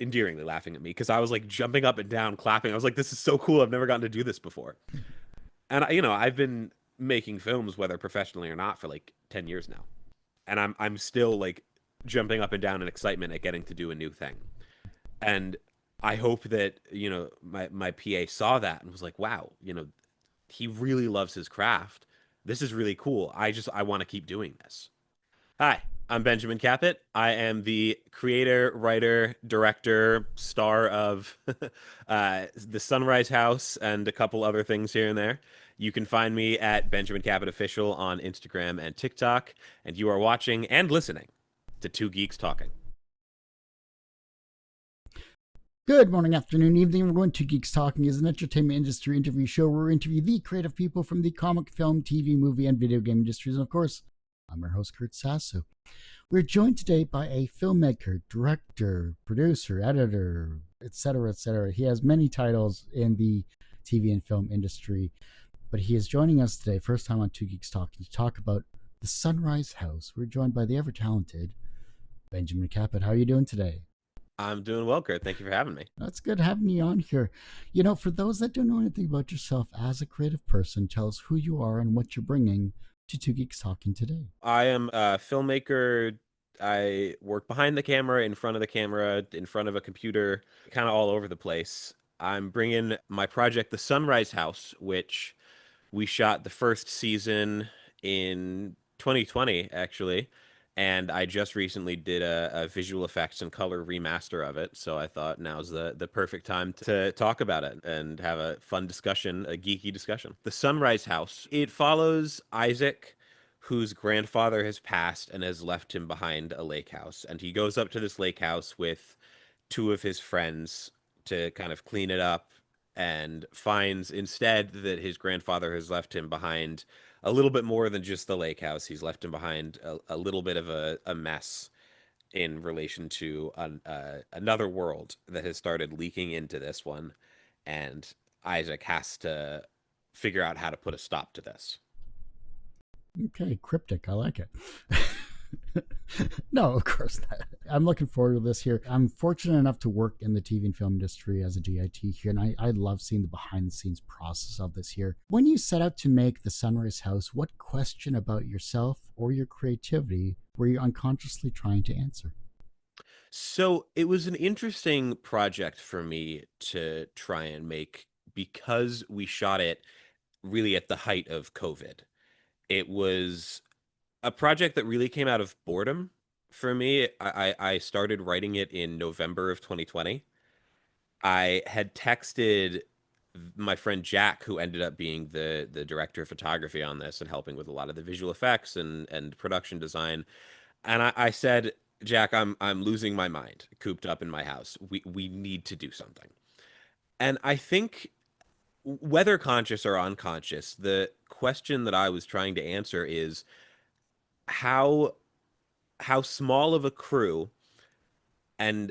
endearingly laughing at me because I was like jumping up and down, clapping. I was like, "This is so cool! I've never gotten to do this before." And I've been making films, whether professionally or not, for like 10 years now, and I'm still like jumping up and down in excitement at getting to do a new thing. And I hope that my PA saw that and was like, "Wow, he really loves his craft. This is really cool. I want to keep doing this." Hi, I'm Benjamin Kapit. I am the creator, writer, director, star of The Sunrise House and a couple other things here and there. You can find me at Benjamin Kapit Official on Instagram and TikTok, and you are watching and listening to Two Geeks Talking. Good morning, afternoon, evening. We're going to Geeks Talking is an entertainment industry interview show where we interview the creative people from the comic, film, TV, movie, and video game industries. And of course, I'm your host, Kurt Sasso. We're joined today by a filmmaker, director, producer, editor, etc., etc. He has many titles in the TV and film industry, but he is joining us today, first time on Two Geeks Talking, to talk about The Sunrise House. We're joined by the ever-talented Benjamin Kapit. How are you doing today? I'm doing well, Kurt. Thank you for having me. That's good having you on here. For those that don't know anything about yourself as a creative person, tell us who you are and what you're bringing to Two Geeks Talking today. I am a filmmaker. I work behind the camera, in front of the camera, in front of a computer, kind of all over the place. I'm bringing my project, The Sunrise House, which we shot the first season in 2020, actually. And I just recently did a visual effects and color remaster of it. So I thought now's the perfect time to talk about it and have a fun discussion, a geeky discussion. The Sunrise House, it follows Isaac, whose grandfather has passed and has left him behind a lake house. And he goes up to this lake house with two of his friends to kind of clean it up, and finds instead that his grandfather has left him behind a little bit more than just the lake house. He's left him behind a little bit of a mess in relation to another world that has started leaking into this one. And Isaac has to figure out how to put a stop to this. Okay, cryptic. I like it. No, of course not. I'm looking forward to this here. I'm fortunate enough to work in the TV and film industry as a DIT here, and I love seeing the behind the scenes process of this here. When you set out to make The Sunrise House, what question about yourself or your creativity were you unconsciously trying to answer? So it was an interesting project for me to try and make because we shot it really at the height of COVID. It was a project that really came out of boredom for me. I started writing it in November of 2020. I had texted my friend Jack, who ended up being the director of photography on this and helping with a lot of the visual effects and production design. And I said, Jack, I'm losing my mind, cooped up in my house. We need to do something. And I think whether conscious or unconscious, the question that I was trying to answer is how small of a crew and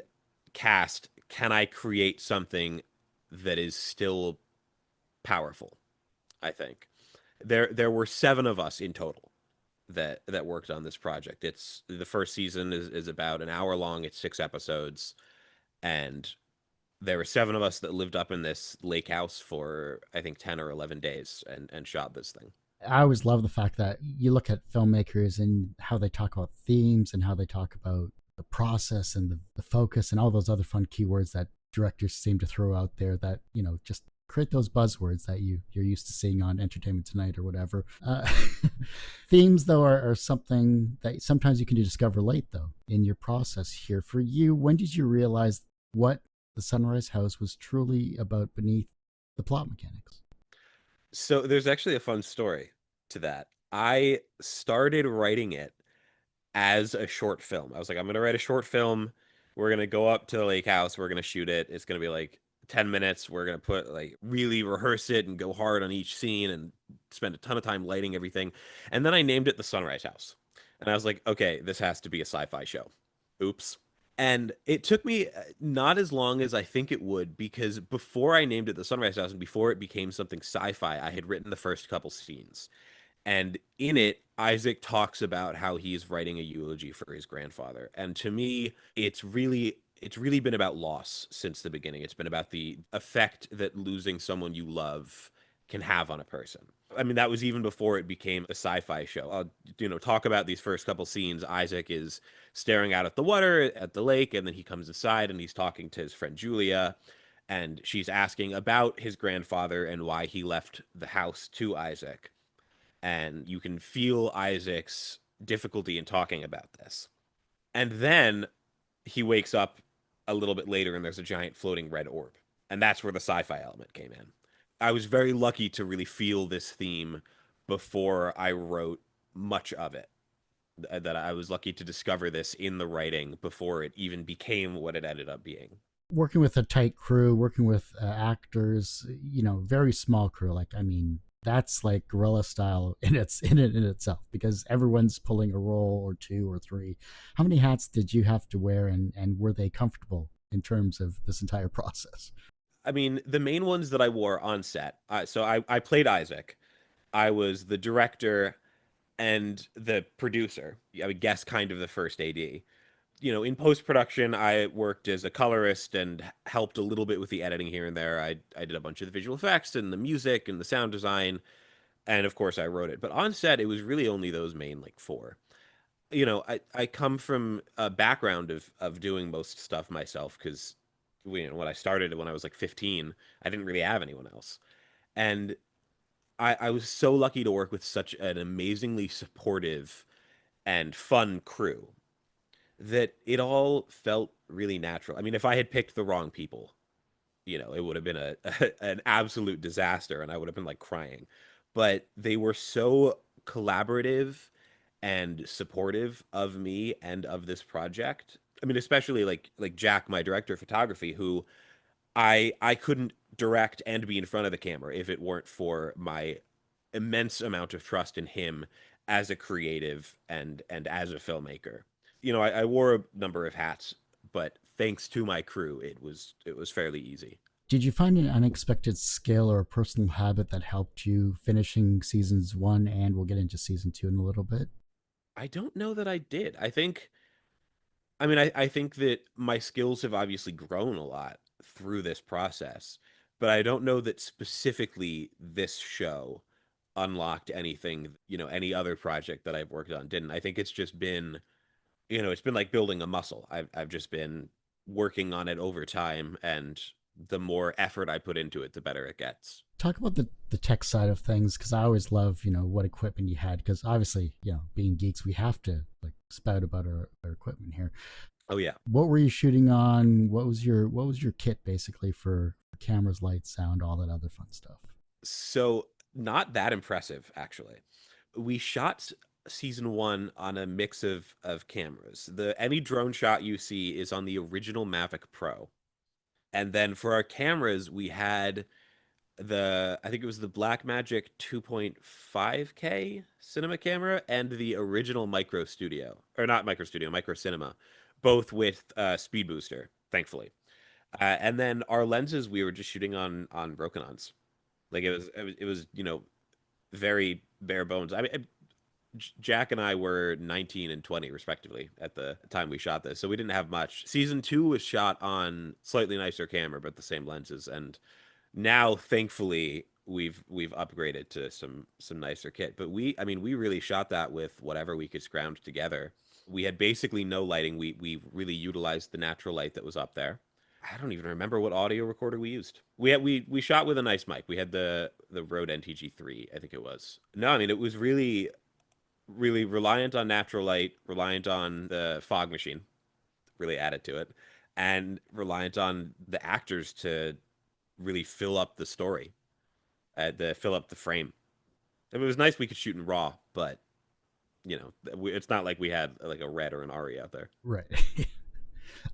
cast can I create something that is still powerful? I think there were seven of us in total that worked on this project. It's the first season is about an hour long. It's 6 episodes, and there were seven of us that lived up in this lake house for I think 10 or 11 days and shot this thing. I always love the fact that you look at filmmakers and how they talk about themes and how they talk about the process and the focus and all those other fun keywords that directors seem to throw out there that, just create those buzzwords that you're used to seeing on Entertainment Tonight or whatever. Themes, though, are something that sometimes you can discover late, though, in your process here. For you, when did you realize what The Sunrise House was truly about beneath the plot mechanics? So there's actually a fun story to that. I started writing it as a short film. I was like, I'm gonna write a short film. We're gonna go up to the lake house. We're gonna shoot it. It's gonna be like 10 minutes. We're gonna put like really rehearse it and go hard on each scene and spend a ton of time lighting everything. And then I named it The Sunrise House. And I was like, okay, this has to be a sci-fi show. Oops. And it took me not as long as I think it would, because before I named it The Sunrise House and before it became something sci-fi, I had written the first couple scenes. And in it, Isaac talks about how he's writing a eulogy for his grandfather. And to me, it's really it's really been about loss since the beginning. It's been about the effect that losing someone you love can have on a person. I mean, that was even before it became a sci-fi show. I'll, talk about these first couple scenes. Isaac is staring out at the water at the lake, and then he comes inside and he's talking to his friend Julia, and she's asking about his grandfather and why he left the house to Isaac. And you can feel Isaac's difficulty in talking about this. And then he wakes up a little bit later and there's a giant floating red orb. And that's where the sci-fi element came in. I was very lucky to really feel this theme before I wrote much of it. That I was lucky to discover this in the writing before it even became what it ended up being. Working with a tight crew, working with actors, very small crew. Like, I mean, that's like guerrilla style in itself, because everyone's pulling a role or two or three. How many hats did you have to wear, and were they comfortable in terms of this entire process? I mean, the main ones that I wore on set. So I played Isaac. I was the director and the producer. I would guess kind of the first AD. In post production, I worked as a colorist and helped a little bit with the editing here and there. I did a bunch of the visual effects and the music and the sound design, and of course I wrote it. But on set, it was really only those main like four. I come from a background of doing most stuff myself because when I started when I was like 15, I didn't really have anyone else, and I was so lucky to work with such an amazingly supportive and fun crew that it all felt really natural. I mean, if I had picked the wrong people, it would have been an absolute disaster and I would have been like crying. But they were so collaborative and supportive of me and of this project. I mean, especially like Jack, my director of photography, who I couldn't direct and be in front of the camera if it weren't for my immense amount of trust in him as a creative and as a filmmaker. I wore a number of hats, but thanks to my crew, it was fairly easy. Did you find an unexpected skill or a personal habit that helped you finishing seasons one, and we'll get into season two in a little bit? I don't know that I did. I think that my skills have obviously grown a lot through this process, but I don't know that specifically this show unlocked anything, any other project that I've worked on didn't. I think it's just been, it's been like building a muscle. I've just been working on it over time, and the more effort I put into it, the better it gets. Talk about the tech side of things, because I always love what equipment you had, because obviously being geeks we have to like spout about our equipment here. Oh yeah. What were you shooting on? What was your kit basically for cameras, lights, sound, all that other fun stuff? So not that impressive actually. We shot season one on a mix of cameras. The any drone shot you see is on the original Mavic Pro. And then for our cameras, we had I think it was the Blackmagic 2.5K cinema camera and the original Micro Studio, or not Micro Studio, Micro Cinema, both with Speed Booster, thankfully. And then our lenses, we were just shooting on Rokinons. Like it was very bare bones. I mean, Jack and I were 19 and 20 respectively at the time we shot this, so we didn't have much. Season two was shot on slightly nicer camera, but the same lenses, and now thankfully we've upgraded to some nicer kit. But we really shot that with whatever we could scrounge together. We had basically no lighting. We really utilized the natural light that was up there. I don't even remember what audio recorder we used. We shot with a nice mic. We had the Rode NTG3, I think it was. No, I mean it was really reliant on natural light, reliant on the fog machine, really added to it, and reliant on the actors to really fill up the story, to fill up the frame. It was nice we could shoot in RAW, but it's not like we had like a Red or an Ari out there. Right.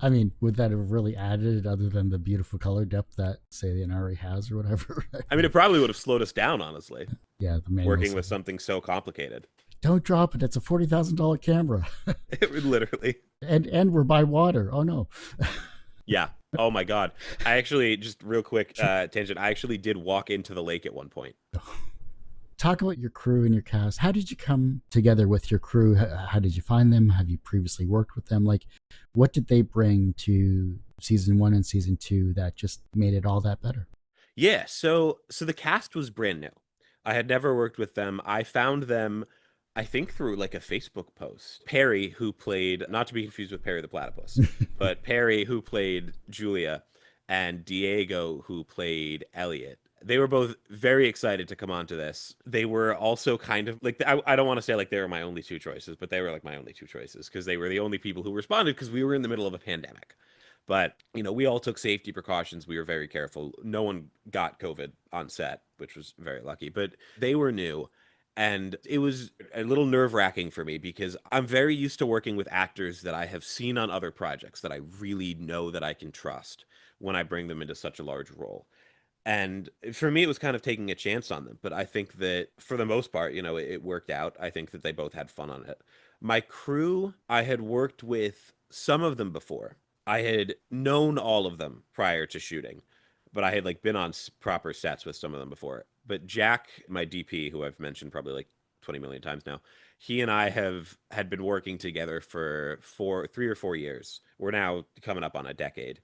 I mean, would that have really added other than the beautiful color depth that say the NRA has or whatever? I mean, it probably would have slowed us down, honestly, Yeah, the working manuals. with something so complicated. Don't drop it. It's a $40,000 camera, It would literally. and we're by water. Oh no. Yeah. Oh my God. I actually, just real quick tangent, I actually did walk into the lake at one point. Talk about your crew and your cast. How did you come together with your crew? How did you find them? Have you previously worked with them? Like, what did they bring to season one and season two that just made it all that better? Yeah, so the cast was brand new. I had never worked with them. I found them, I think, through like a Facebook post. Perry, who played, not to be confused with Perry the Platypus, but Perry, who played Julia, and Diego, who played Elliot. They were both very excited to come onto this. They were also kind of like, I don't want to say like they were my only two choices, but they were like my only two choices because they were the only people who responded because we were in the middle of a pandemic. But, we all took safety precautions. We were very careful. No one got COVID on set, which was very lucky. But they were new. And it was a little nerve wracking for me because I'm very used to working with actors that I have seen on other projects that I really know that I can trust when I bring them into such a large role. And for me, it was kind of taking a chance on them. But I think that for the most part, it worked out. I think that they both had fun on it. My crew, I had worked with some of them before. I had known all of them prior to shooting, but I had like been on proper sets with some of them before. But Jack, my DP, who I've mentioned probably like 20 million times now, he and I have had been working together for 3 or 4 years. We're now coming up on a decade.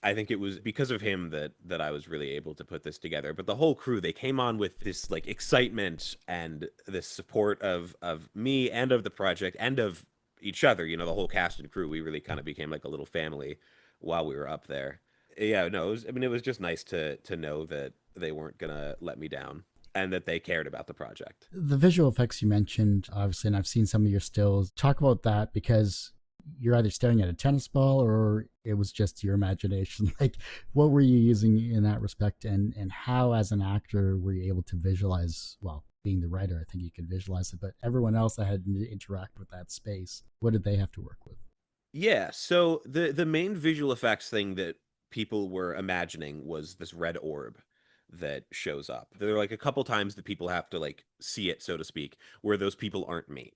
I think it was because of him that I was really able to put this together. But the whole crew, they came on with this like excitement and this support of me and of the project and of each other. The whole cast and crew. We really kind of became like a little family while we were up there. Yeah, no, it was just nice to know that they weren't gonna let me down and that they cared about the project. The visual effects you mentioned, obviously, and I've seen some of your stills. Talk about that because you're either staring at a tennis ball or it was just your imagination. Like, what were you using in that respect, and how, as an actor, were you able to visualize? Well, being the writer, I think you could visualize it, but everyone else that had to interact with that space, what did they have to work with? Yeah, so the main visual effects thing that people were imagining was this red orb that shows up. There are like a couple times that people have to like see it, so to speak, where those people aren't me.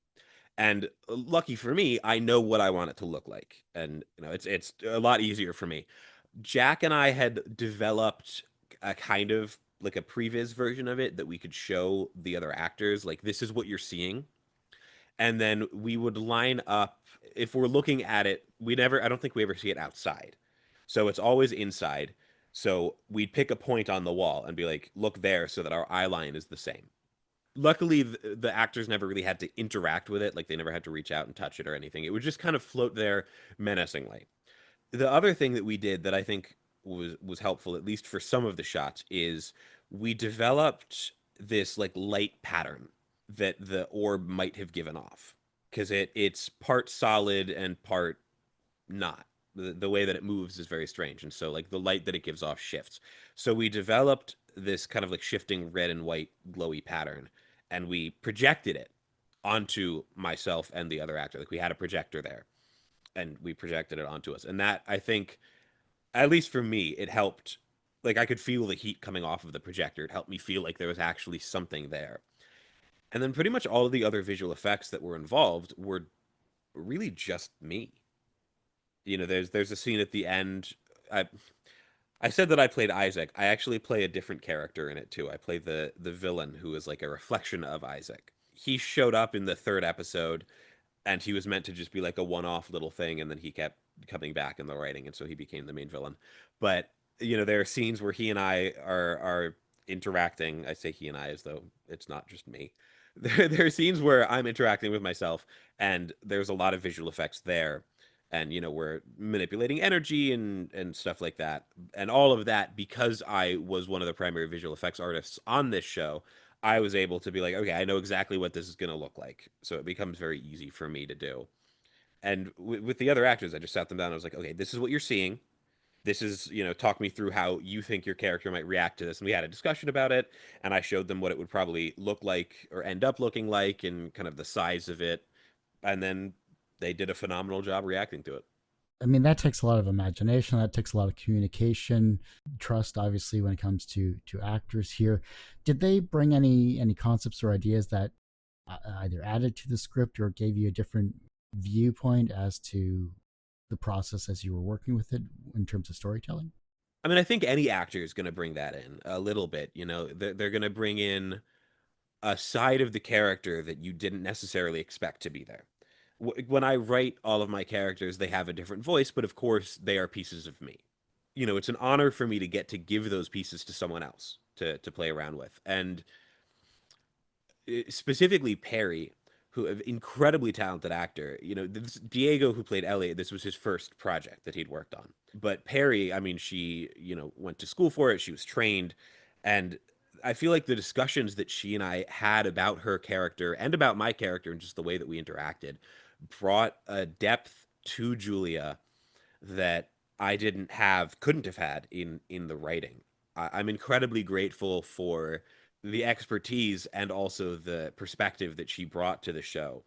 And lucky for me, I know what I want it to look like. And it's a lot easier for me. Jack and I had developed a kind of like a previs version of it that we could show the other actors like this is what you're seeing, and then we would line up. If we're looking at it, I don't think we ever see it outside, so it's always inside. So we'd pick a point on the wall and be like, look there, so that our eye line is the same. Luckily, the actors never really had to interact with it, like they never had to reach out and touch it or anything. It would just kind of float there menacingly. The other thing that we did that I think was helpful, at least for some of the shots, is we developed this like light pattern that the orb might have given off because it's part solid and part not. The way that it moves is very strange, and so like the light that it gives off shifts. So we developed this kind of like shifting red and white glowy pattern, and we projected it onto myself and the other actor. Like we had a projector there, and we projected it onto us. And that, I think, at least for me, it helped. Like I could feel the heat coming off of the projector. It helped me feel like there was actually something there. And then pretty much all of the other visual effects that were involved were really just me. There's a scene at the end. I said that I played Isaac. I actually play a different character in it too. I play the villain who is like a reflection of Isaac. He showed up in the third episode and he was meant to just be like a one-off little thing, and then he kept coming back in the writing, and so he became the main villain. But there are scenes where he and I are interacting. I say he and I as though it's not just me. There are scenes where I'm interacting with myself, and there's a lot of visual effects there, and we're manipulating energy and stuff like that, and all of that because I was one of the primary visual effects artists on this show. I was able to be like, okay, I know exactly what this is going to look like. So it becomes very easy for me to do. And with the other actors, I just sat them down. I was like, okay, this is what you're seeing. This is, talk me through how you think your character might react to this. And we had a discussion about it. And I showed them what it would probably look like or end up looking like and kind of the size of it. And then they did a phenomenal job reacting to it. I mean, that takes a lot of imagination. That takes a lot of communication, trust. Obviously, when it comes to actors here, did they bring any concepts or ideas that either added to the script or gave you a different viewpoint as to the process as you were working with it in terms of storytelling? I mean, I think any actor is going to bring that in a little bit. They're going to bring in a side of the character that you didn't necessarily expect to be there. When I write all of my characters, they have a different voice, but of course, they are pieces of me. It's an honor for me to get to give those pieces to someone else to play around with. And specifically Perry, who an incredibly talented actor. Diego, who played Elliot, this was his first project that he'd worked on. But Perry, I mean, she went to school for it. She was trained, and I feel like the discussions that she and I had about her character and about my character and just the way that we interacted brought a depth to Julia that I couldn't have had in the writing. I'm incredibly grateful for the expertise and also the perspective that she brought to the show,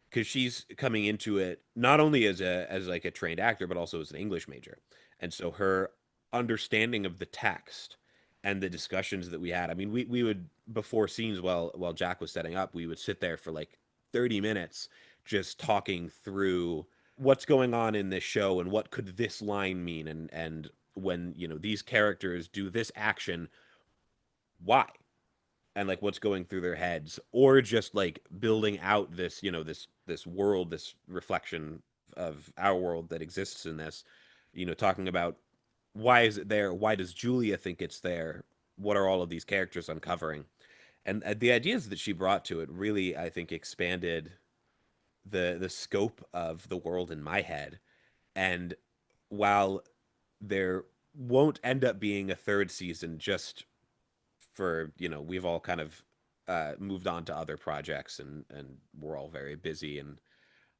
because she's coming into it not only as like a trained actor but also as an English major, and so her understanding of the text and the discussions that we had. I mean, we would, before scenes, while Jack was setting up, we would sit there for like 30 minutes just talking through what's going on in this show and what could this line mean, and when these characters do this action, why, and like what's going through their heads, or just like building out this this world, this reflection of our world that exists in this, talking about why is it there, why does Julia think it's there, what are all of these characters uncovering. And the ideas that she brought to it really, I think, expanded the scope of the world in my head. And while there won't end up being a third season, just for we've all kind of moved on to other projects, and we're all very busy, and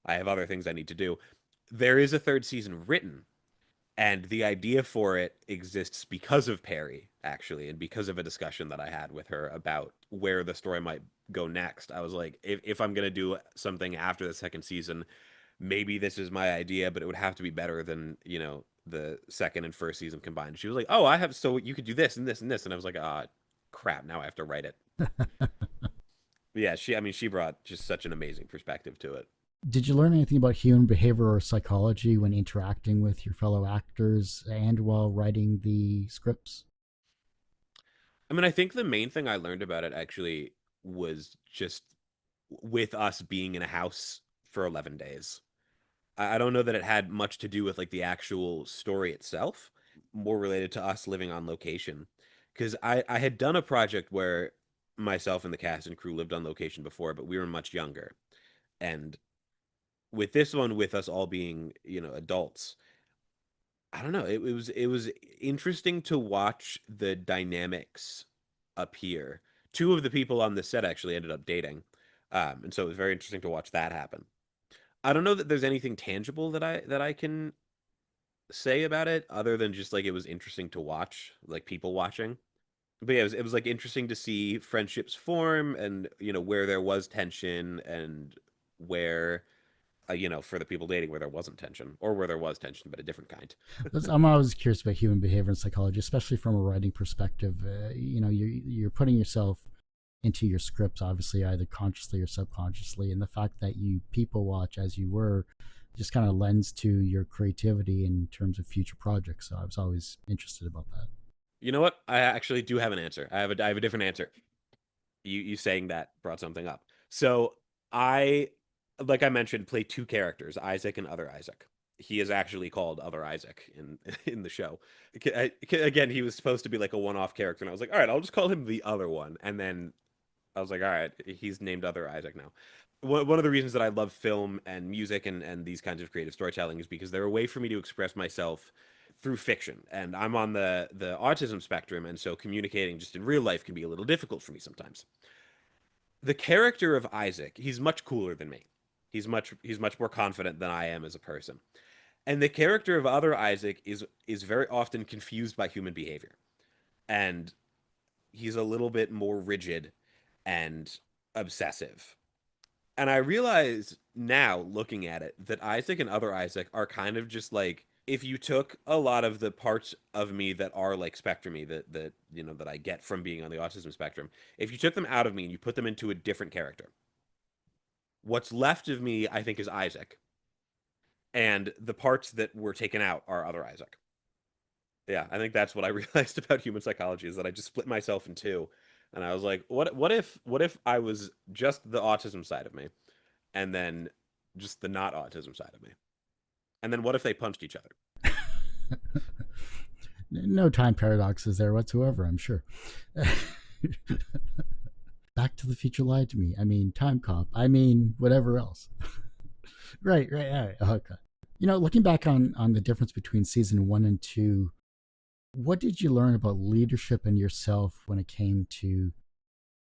I have other things I need to do. There is a third season written, and the idea for it exists because of Perry, actually, and because of a discussion that I had with her about where the story might go next. I was like, if I'm gonna do something after the second season, maybe this is my idea, but it would have to be better than the second and first season combined. She was like, oh, I have, so you could do this and this and this, and I was like, ah, crap, now I have to write it. But yeah, I mean, she brought just such an amazing perspective to it. Did you learn anything about human behavior or psychology when interacting with your fellow actors and while writing the scripts? I mean, I think the main thing I learned about it actually was just with us being in a house for 11 days. I don't know that it had much to do with like the actual story itself, more related to us living on location. Because I had done a project where myself and the cast and crew lived on location before, but we were much younger. And with this one, with us all being, adults, I don't know. It was interesting to watch the dynamics appear. Two of the people on the set actually ended up dating, and so it was very interesting to watch that happen. I don't know that there's anything tangible that I can say about it other than just like it was interesting to watch, like people watching. But yeah, it was like interesting to see friendships form, and where there was tension, and where for the people dating, where there wasn't tension, or where there was tension but a different kind. I'm always curious about human behavior and psychology, especially from a writing perspective. You're putting yourself into your scripts, obviously, either consciously or subconsciously, and the fact that you people watch as you were just kind of lends to your creativity in terms of future projects. So I was always interested about that. You know what? I actually do have an answer. I have a different answer. You saying that brought something up. So I, like I mentioned, play two characters, Isaac and Other Isaac. He is actually called Other Isaac in in the show. Again, he was supposed to be like a one-off character, and I was like, all right, I'll just call him the other one. And then I was like, all right, he's named Other Isaac now. One of the reasons that I love film and music and these kinds of creative storytelling is because they're a way for me to express myself through fiction. And I'm on the autism spectrum, and so communicating just in real life can be a little difficult for me sometimes. The character of Isaac, he's much cooler than me. He's much more confident than I am as a person. And the character of Other Isaac is very often confused by human behavior. And he's a little bit more rigid and obsessive. And I realize now, looking at it, that Isaac and Other Isaac are kind of just like, if you took a lot of the parts of me that are like spectrumy, that I get from being on the autism spectrum, if you took them out of me and you put them into a different character, what's left of me, I think, is Isaac, and the parts that were taken out are Other Isaac. Yeah, I think that's what I realized about human psychology, is that I just split myself in two, And I was like, what if I was just the autism side of me and then just the not autism side of me? And then what if they punched each other? No time paradoxes there whatsoever, I'm sure. Back to the Future lied to me. I mean, Time Cop. I mean, whatever else. Right. Okay. Looking back on the difference between season 1 and 2, what did you learn about leadership and yourself when it came to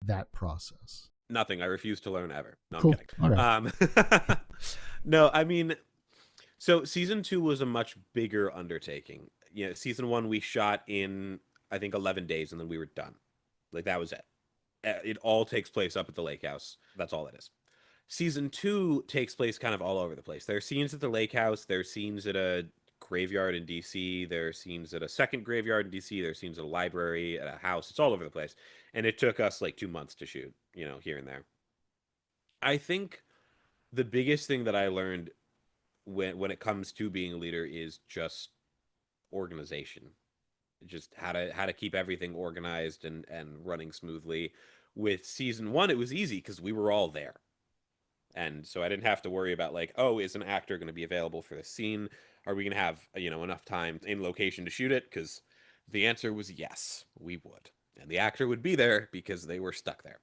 that process? Nothing. I refuse to learn ever. No, I'm Cool. kidding. All right. Um, no, I mean, so season two was a much bigger undertaking. Season one we shot in I think 11 days and then we were done. Like that was it. It all takes place up at the lake house. That's all it is. Season two takes place kind of all over the place. There are scenes at the lake house. There are scenes at a graveyard in DC. There are scenes at a second graveyard in DC. There are scenes at a library, at a house. It's all over the place. And it took us like 2 months to shoot, here and there. I think the biggest thing that I learned when it comes to being a leader is just organization. Just how to keep everything organized and running smoothly. With season one, it was easy because we were all there. And so I didn't have to worry about like, oh, is an actor going to be available for the scene? Are we going to have, enough time in location to shoot it? Because the answer was yes, we would. And the actor would be there because they were stuck there.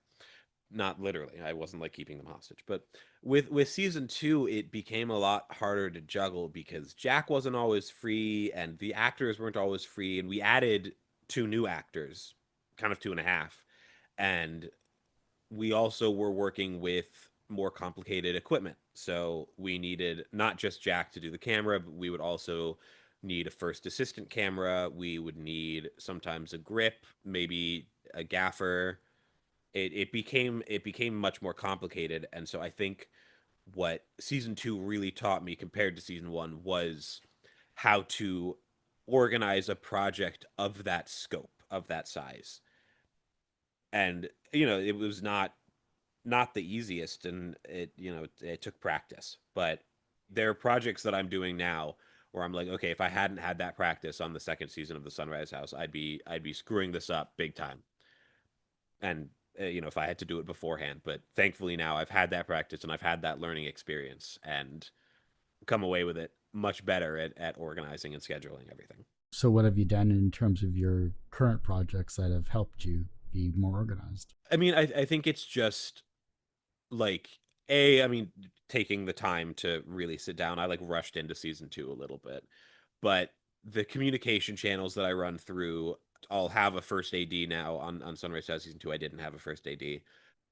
Not literally. I wasn't like keeping them hostage. But with season two, it became a lot harder to juggle because Jack wasn't always free and the actors weren't always free. And we added two new actors, kind of two and a half. And we also were working with more complicated equipment. So we needed not just Jack to do the camera, but we would also need a first assistant camera. We would need sometimes a grip, maybe a gaffer. It became much more complicated, and so I think what season two really taught me compared to season one was how to organize a project of that scope, of that size. And it was not the easiest, and it took practice. But there are projects that I'm doing now where I'm like, okay, if I hadn't had that practice on the second season of the Sunrise House, I'd be screwing this up big time. And if I had to do it beforehand, but thankfully now I've had that practice and I've had that learning experience and come away with it much better at organizing and scheduling everything. So, what have you done in terms of your current projects that have helped you be more organized? I mean, I think it's just like I mean, taking the time to really sit down. I like rushed into season two a little bit, but the communication channels that I run through, I'll have a first AD now on Sunrise House season two. I didn't have a first AD.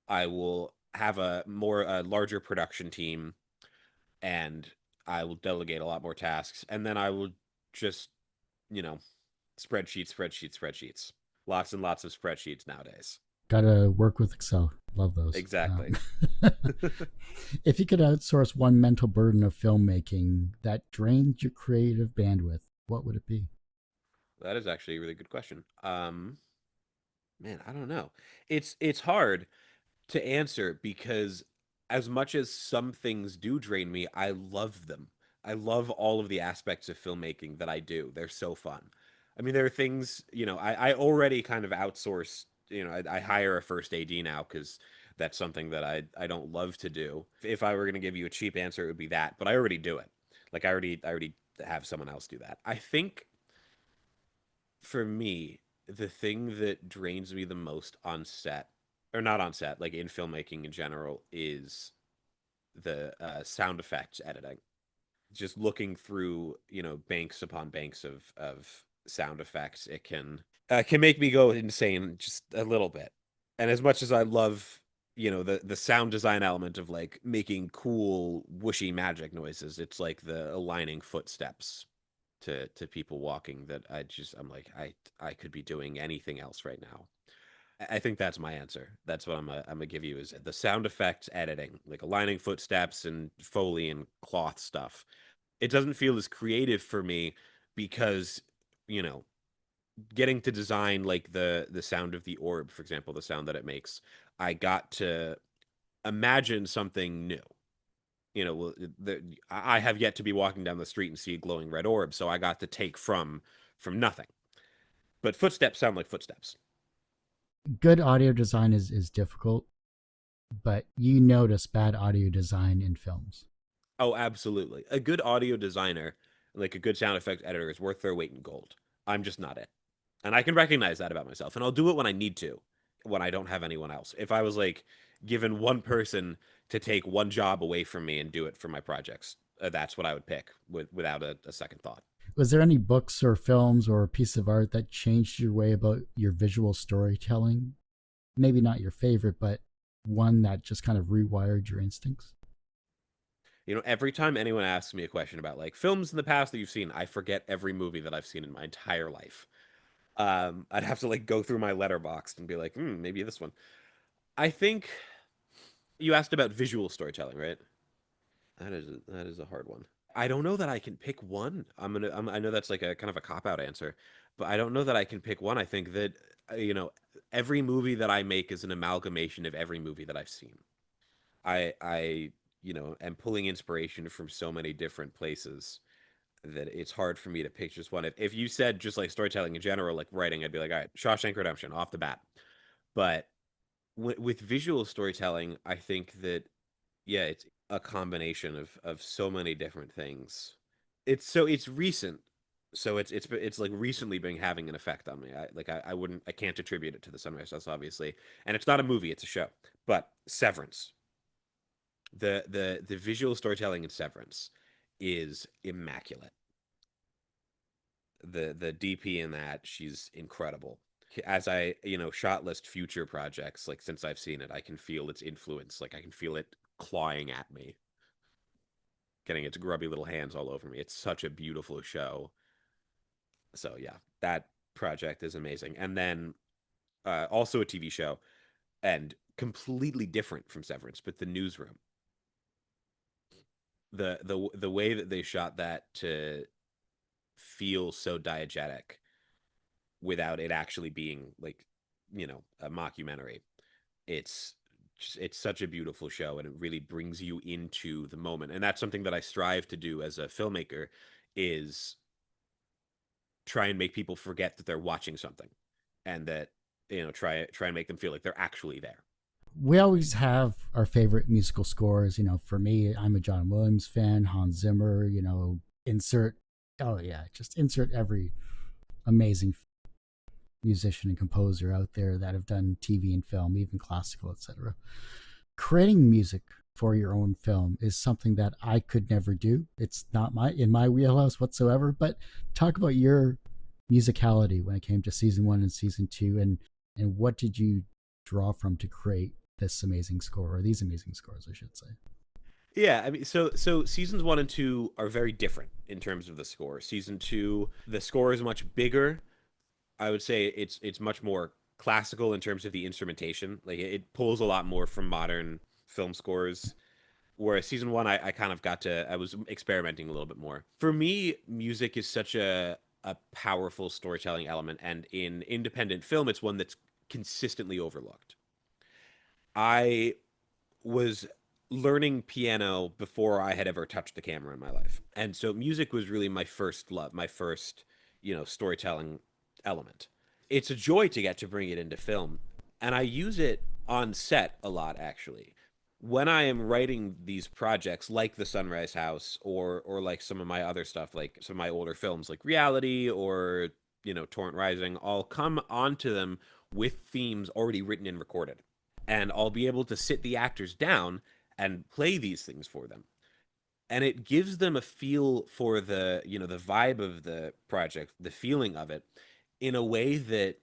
I will have a larger production team, and I will delegate a lot more tasks, and then I will just you know spreadsheets, lots and lots of spreadsheets nowadays. Gotta work with Excel. Love those. Exactly. If you could outsource one mental burden of filmmaking that drains your creative bandwidth, what would it be? That is actually a really good question. Man, I don't know. It's hard to answer because as much as some things do drain me, I love them. I love all of the aspects of filmmaking that I do. They're so fun. I mean, there are things, I already kind of outsource, I hire a first AD now because that's something that I don't love to do. If I were going to give you a cheap answer, it would be that, but I already do it. Like I already have someone else do that. I think for me, the thing that drains me the most on set, or not on set, like in filmmaking in general, is the sound effects editing. Just looking through, banks upon banks of sound effects, it can make me go insane just a little bit. And as much as I love, the sound design element of like making cool whooshy magic noises, it's like the aligning footsteps to people walking that I'm like I could be doing anything else right now. I think that's my answer. That's what I'm gonna give you is the sound effects editing, like aligning footsteps and Foley and cloth stuff. It doesn't feel as creative for me because, you know, getting to design like the sound of the orb, for example, the sound that it makes, I got to imagine something new. Well, I have yet to be walking down the street and see a glowing red orb, so I got to take from nothing. But footsteps sound like footsteps. Good audio design is difficult, but you notice bad audio design in films. Oh, absolutely. A good audio designer, like a good sound effects editor, is worth their weight in gold. I'm just not it. And I can recognize that about myself. And I'll do it when I need to, when I don't have anyone else. If I was like given one person to take one job away from me and do it for my projects, that's what I would pick without a second thought. Was there any books or films or a piece of art that changed your way about your visual storytelling? Maybe not your favorite, but one that just kind of rewired your instincts? Every time anyone asks me a question about like films in the past that you've seen, I forget every movie that I've seen in my entire life. I'd have to like go through my letterbox and be like, maybe this one. I think you asked about visual storytelling, right? That is a hard one. I don't know that I can pick one. I know that's like a kind of a cop out answer, but I don't know that I can pick one. I think that every movie that I make is an amalgamation of every movie that I've seen. I am pulling inspiration from so many different places that it's hard for me to pick just one. If you said just like storytelling in general, like writing, I'd be like, all right, Shawshank Redemption off the bat. But with visual storytelling, I think that yeah, it's a combination of so many different things. It's recent, so it's like recently been having an effect on me. I can't attribute it to the Sunrise House, obviously, and it's not a movie, it's a show. But Severance, the visual storytelling in Severance is immaculate. The DP in that, she's incredible. As I shot list future projects, like since I've seen it, I can feel its influence. Like I can feel it clawing at me, getting its grubby little hands all over me. It's such a beautiful show. So yeah, that project is amazing. And then also a TV show and completely different from Severance, but The Newsroom. The way that they shot that to feel so diegetic without it actually being like a mockumentary. It's such a beautiful show, and it really brings you into the moment. And that's something that I strive to do as a filmmaker is try and make people forget that they're watching something, and that try and make them feel like they're actually there. We always have our favorite musical scores. For me, I'm a John Williams fan, Hans Zimmer, insert, oh yeah, just insert every amazing musician and composer out there that have done TV and film, even classical, etc. Creating music for your own film is something that I could never do. It's not my wheelhouse whatsoever. But talk about your musicality when it came to season 1 and season 2, and what did you draw from to create this amazing score, or these amazing scores, I should say. Yeah, I mean, so seasons 1 and 2 are very different in terms of the score. Season 2, the score is much bigger. I would say it's much more classical in terms of the instrumentation. Like it pulls a lot more from modern film scores. Whereas season 1, I kind of I was experimenting a little bit more. For me, music is such a powerful storytelling element, and in independent film, it's one that's consistently overlooked. I was learning piano before I had ever touched the camera in my life. And so music was really my first love, my first, storytelling element. It's a joy to get to bring it into film. And I use it on set a lot, actually. When I am writing these projects like The Sunrise House, or like some of my other stuff, like some of my older films like Reality or, Torrent Rising, I'll come onto them with themes already written and recorded. And I'll be able to sit the actors down and play these things for them. And it gives them a feel for the vibe of the project, the feeling of it in a way that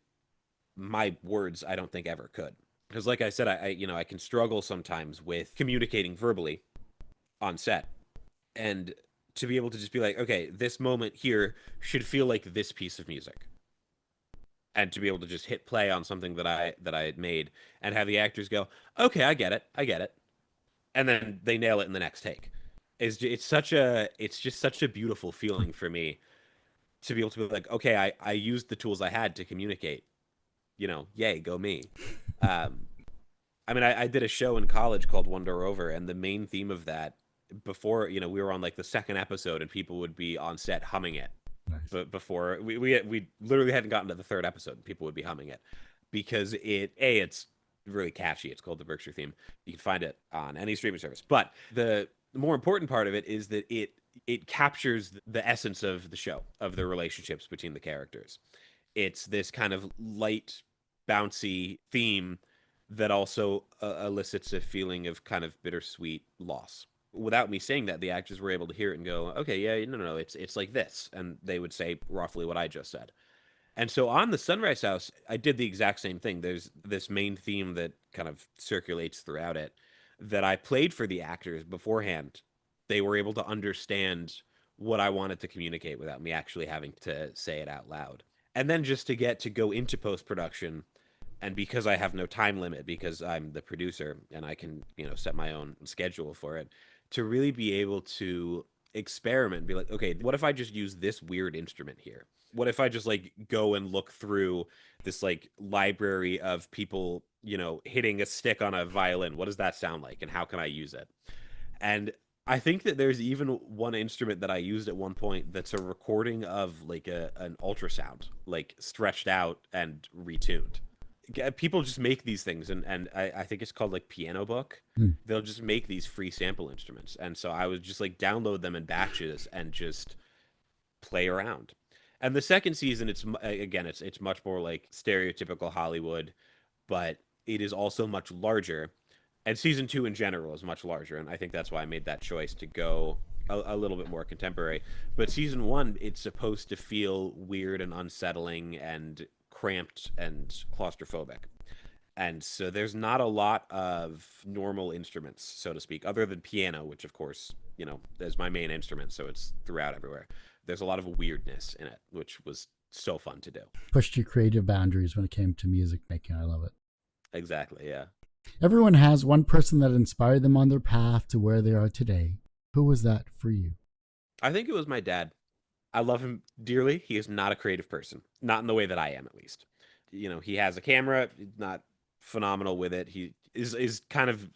my words I don't think ever could. Because like I said, I can struggle sometimes with communicating verbally on set. And to be able to just be like, okay, this moment here should feel like this piece of music. And to be able to just hit play on something that I had made and have the actors go, okay, I get it, and then they nail it in the next take. It's just such a beautiful feeling for me to be able to be like, okay, I used the tools I had to communicate. Yay, go me. Um, I mean, I did a show in college called One Door Over, and the main theme of that before we were on like the second episode, and people would be on set humming it. Nice. But before we literally hadn't gotten to the third episode, and people would be humming it because it's really catchy. It's called the Berkshire theme. You can find it on any streaming service. But the more important part of it is that it captures the essence of the show, of the relationships between the characters. It's this kind of light, bouncy theme that also elicits a feeling of kind of bittersweet loss. Without me saying that, the actors were able to hear it and go, "Okay, yeah, no, no, no, it's like this," and they would say roughly what I just said. And so on the Sunrise House, I did the exact same thing. There's this main theme that kind of circulates throughout it that I played for the actors beforehand. They were able to understand what I wanted to communicate without me actually having to say it out loud. And then just to get to go into post production, and because I have no time limit, because I'm the producer and I can, set my own schedule for it, to really be able to experiment and be like, okay, what if I just use this weird instrument here? What if I just like go and look through this like library of people, hitting a stick on a violin? What does that sound like? And how can I use it? And I think that there's even one instrument that I used at one point that's a recording of like an ultrasound, like stretched out and retuned. People just make these things, and I think it's called like Piano Book. Hmm. They'll just make these free sample instruments, and so I would just like download them in batches and just play around. And the second season, again, it's much more like stereotypical Hollywood, but it is also much larger. And season two in general is much larger, and I think that's why I made that choice to go a little bit more contemporary. But season one, it's supposed to feel weird and unsettling and cramped and claustrophobic. And so there's not a lot of normal instruments, so to speak, other than piano, which of course, is my main instrument, so it's throughout everywhere. There's a lot of weirdness in it, which was so fun to do. Pushed your creative boundaries when it came to music making. I love it. Exactly, yeah. Everyone has one person that inspired them on their path to where they are today. Who was that for you? I think it was my dad. I love him dearly. He is not a creative person, not in the way that I am, at least. He has a camera, not phenomenal with it. He is kind of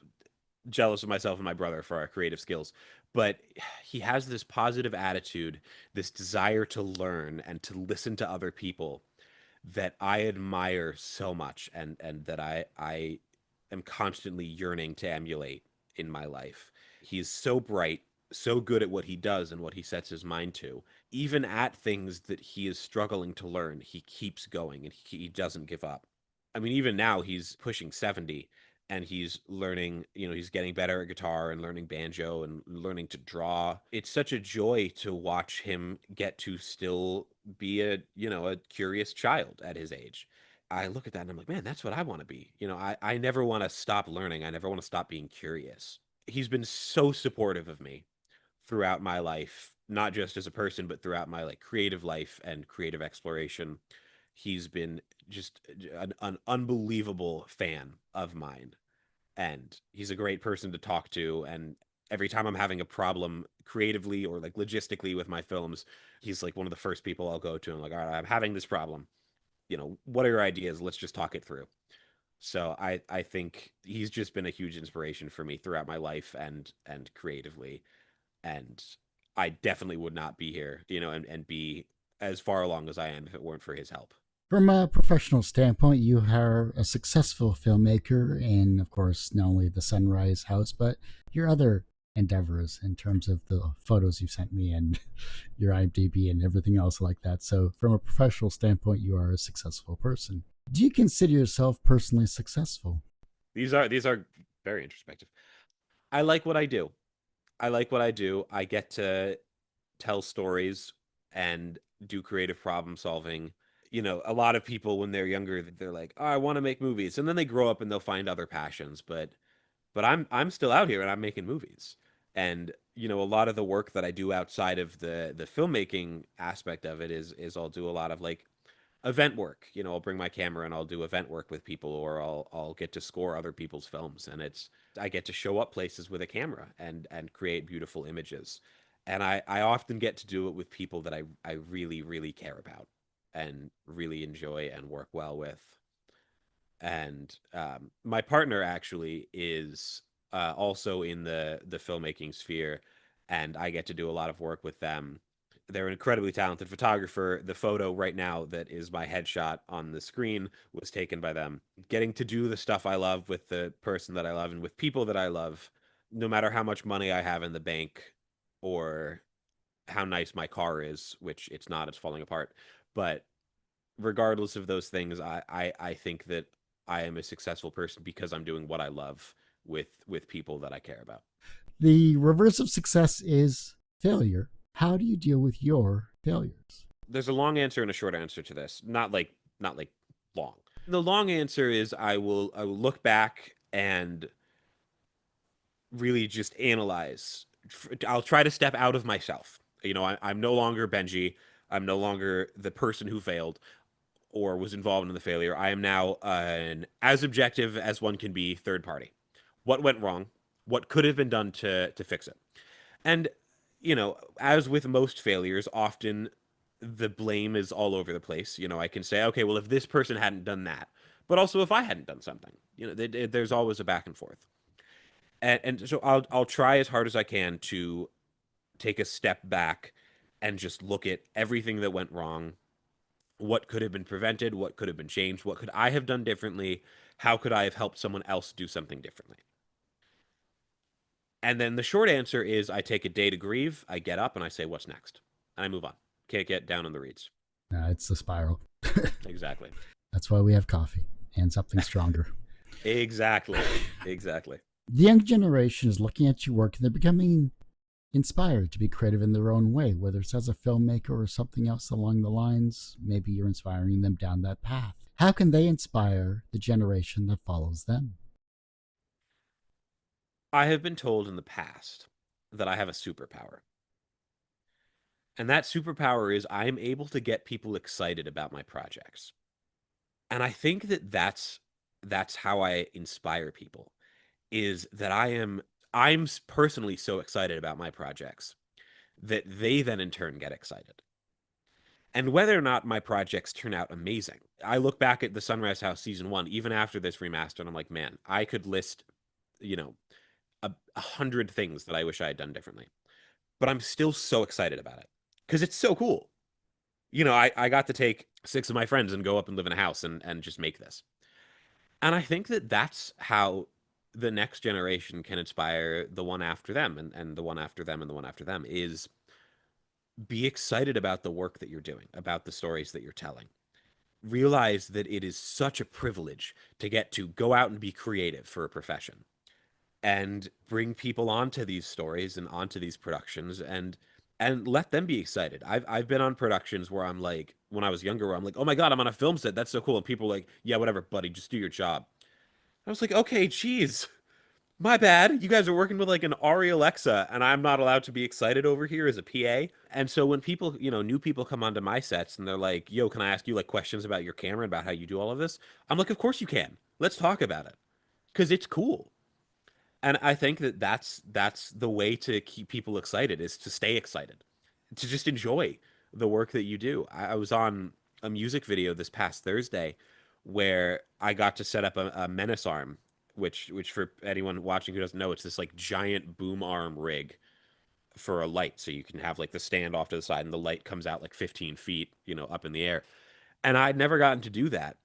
jealous of myself and my brother for our creative skills, but he has this positive attitude, this desire to learn and to listen to other people that I admire so much, and that I am constantly yearning to emulate in my life. He's so bright, so good at what he does and what he sets his mind to. Even at things that he is struggling to learn, he keeps going and he doesn't give up. I mean, even now he's pushing 70 and he's learning, he's getting better at guitar and learning banjo and learning to draw. It's such a joy to watch him get to still be a curious child at his age. I look at that and I'm like, man, that's what I want to be. I never want to stop learning. I never want to stop being curious. He's been so supportive of me throughout my life, not just as a person, but throughout my like creative life and creative exploration. He's been just an unbelievable fan of mine, and he's a great person to talk to. And every time I'm having a problem creatively or like logistically with my films, he's like one of the first people I'll go to. I'm like, all right, I'm having this problem. What are your ideas? Let's just talk it through. So I think he's just been a huge inspiration for me throughout my life and creatively. And I definitely would not be here, and be as far along as I am if it weren't for his help. From a professional standpoint, you are a successful filmmaker in, of course, not only the Sunrise House, but your other endeavors in terms of the photos you've sent me and your IMDb and everything else like that. So, from a professional standpoint, you are a successful person. Do you consider yourself personally successful? These are very introspective. I like what I do. I like what I do. I get to tell stories and do creative problem solving. A lot of people when they're younger, they're like, "Oh, I want to make movies." And then they grow up and they'll find other passions, but I'm still out here and I'm making movies. And a lot of the work that I do outside of the filmmaking aspect of it is I'll do a lot of like event work. I'll bring my camera and I'll do event work with people, or I'll get to score other people's films, and I get to show up places with a camera and create beautiful images. And I often get to do it with people that I really, really care about and really enjoy and work well with. And my partner actually is also in the filmmaking sphere, and I get to do a lot of work with them. They're an incredibly talented photographer. The photo right now that is my headshot on the screen was taken by them. Getting to do the stuff I love with the person that I love and with people that I love, no matter how much money I have in the bank or how nice my car is, which it's not, it's falling apart. But regardless of those things, I think that I am a successful person because I'm doing what I love with people that I care about. The reverse of success is failure. How do you deal with your failures? There's a long answer and a short answer to this. Not like long. The long answer is I will look back and really just analyze. I'll try to step out of myself. I'm no longer Benji. I'm no longer the person who failed or was involved in the failure. I am now an as objective as one can be third party. What went wrong? What could have been done to fix it? And as with most failures, often the blame is all over the place. I can say, okay, well, if this person hadn't done that, but also if I hadn't done something, there's always a back and forth. And so I'll try as hard as I can to take a step back and just look at everything that went wrong. What could have been prevented? What could have been changed? What could I have done differently? How could I have helped someone else do something differently? And then the short answer is I take a day to grieve, I get up and I say, what's next? And I move on. Can't get down in the reeds. It's a spiral. Exactly. That's why we have coffee and something stronger. Exactly. Exactly. The young generation is looking at your work and they're becoming inspired to be creative in their own way, whether it's as a filmmaker or something else along the lines. Maybe you're inspiring them down that path. How can they inspire the generation that follows them? I have been told in the past that I have a superpower. And that superpower is I'm able to get people excited about my projects. And I think that that's how I inspire people is that I'm personally so excited about my projects that they then in turn get excited. And whether or not my projects turn out amazing, I look back at the Sunrise House season 1 even after this remaster and I'm like, man, I could list, you know, a hundred things that I wish I had done differently. But I'm still so excited about it because it's so cool. I got to take six of my friends and go up and live in a house and just make this. And I think that that's how the next generation can inspire the one after them and the one after them and the one after them is be excited about the work that you're doing, about the stories that you're telling. Realize that it is such a privilege to get to go out and be creative for a profession and bring people onto these stories and onto these productions and let them be excited. I've been on productions where I'm like, when I was younger, where I'm like, oh my God, I'm on a film set. That's so cool. And people are like, yeah, whatever, buddy, just do your job. I was like, okay, geez, my bad. You guys are working with like an Ari Alexa, and I'm not allowed to be excited over here as a PA. And so when people, new people come onto my sets and they're like, yo, can I ask you like questions about your camera and about how you do all of this? I'm like, of course you can. Let's talk about it because it's cool. And I think that that's the way to keep people excited is to stay excited, to just enjoy the work that you do. I was on a music video this past Thursday where I got to set up a menace arm, which for anyone watching who doesn't know, it's this like giant boom arm rig for a light, so you can have like the stand off to the side and the light comes out like 15 feet, up in the air. And I'd never gotten to do that.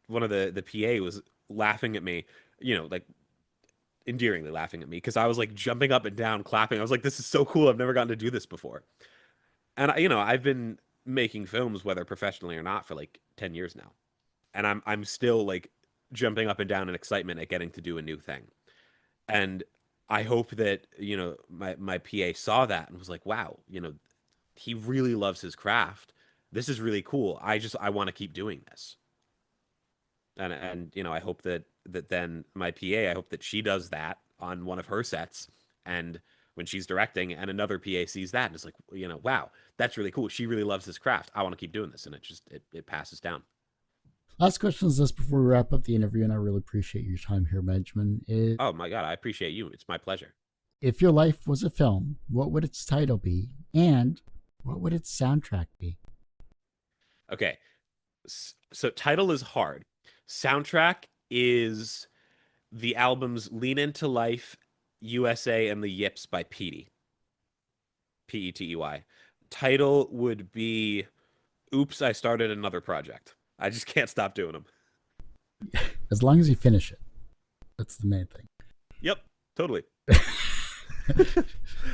One of the PA was laughing at me, like endearingly laughing at me because I was like jumping up and down, clapping. I was like, "This is so cool! I've never gotten to do this before." And I've been making films, whether professionally or not, for like 10 years now, and I'm still like jumping up and down in excitement at getting to do a new thing. And I hope that my PA saw that and was like, "Wow, he really loves his craft. This is really cool. I want to keep doing this." And I hope that then my PA, I hope that she does that on one of her sets and when she's directing and another PA sees that and it's like, wow, that's really cool. She really loves this craft. I want to keep doing this. And it passes down. Last question is this before we wrap up the interview, and I really appreciate your time here, Benjamin. Oh my God, I appreciate you. It's my pleasure. If your life was a film, what would its title be? And what would its soundtrack be? Okay. So title is hard. Soundtrack is the albums Lean Into Life, USA, and the Yips by Petey. Petey. Title would be Oops, I started another project. I just can't stop doing them. As long as you finish it, that's the main thing. Yep, totally.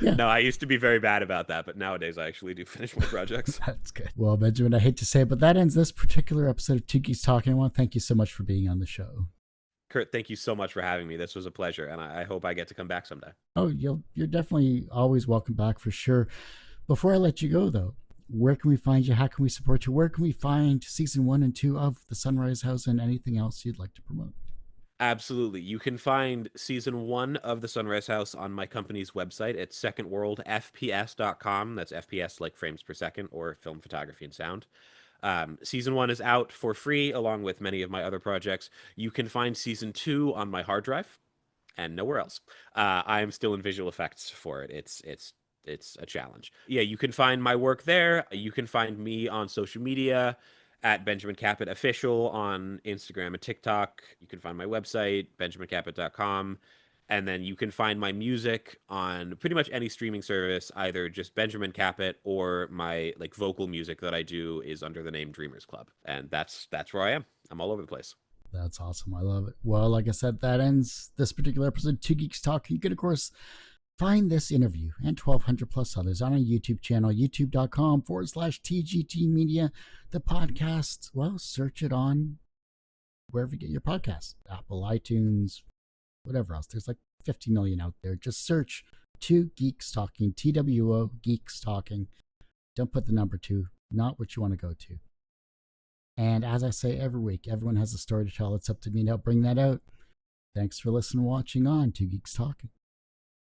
Yeah, No, I used to be very bad about that, but nowadays I actually do finish my projects. that's good. Well, Benjamin, I hate to say it, but that ends this particular episode of Two Geeks Talking. I want to thank you so much for being on the show. Kurt, thank you so much for having me. This was a pleasure, and I hope I get to come back someday. Oh, you're definitely always welcome back for sure. Before I let you go, though, where can we find you? How can we support you? Where can we find season 1 and 2 of The Sunrise House and anything else you'd like to promote? Absolutely. You can find season 1 of The Sunrise House on my company's website at secondworldfps.com. That's FPS like frames per second or film photography and sound. Season 1 is out for free along with many of my other projects. You can find season 2 on my hard drive and nowhere else. I am still in visual effects for it. It's a challenge. Yeah, you can find my work there. You can find me on social media at Benjamin Kapit Official on Instagram and TikTok. You can find my website, benjaminkapit.com. And then you can find my music on pretty much any streaming service, either just Benjamin Capet or my like vocal music that I do is under the name Dreamers Club. And that's where I am. I'm all over the place. That's awesome. I love it. Well, like I said, that ends this particular episode of Two Geeks Talk. You can, of course, find this interview and 1,200 plus others on our YouTube channel, youtube.com/TGT Media. The podcast, well, search it on wherever you get your podcasts, Apple, iTunes, whatever else. There's like 50 million out there. Just search Two Geeks Talking, TWO Geeks Talking. Don't put the number 2, not what you want to go to. And as I say every week, everyone has a story to tell. It's up to me to help bring that out. Thanks for listening and watching on Two Geeks Talking.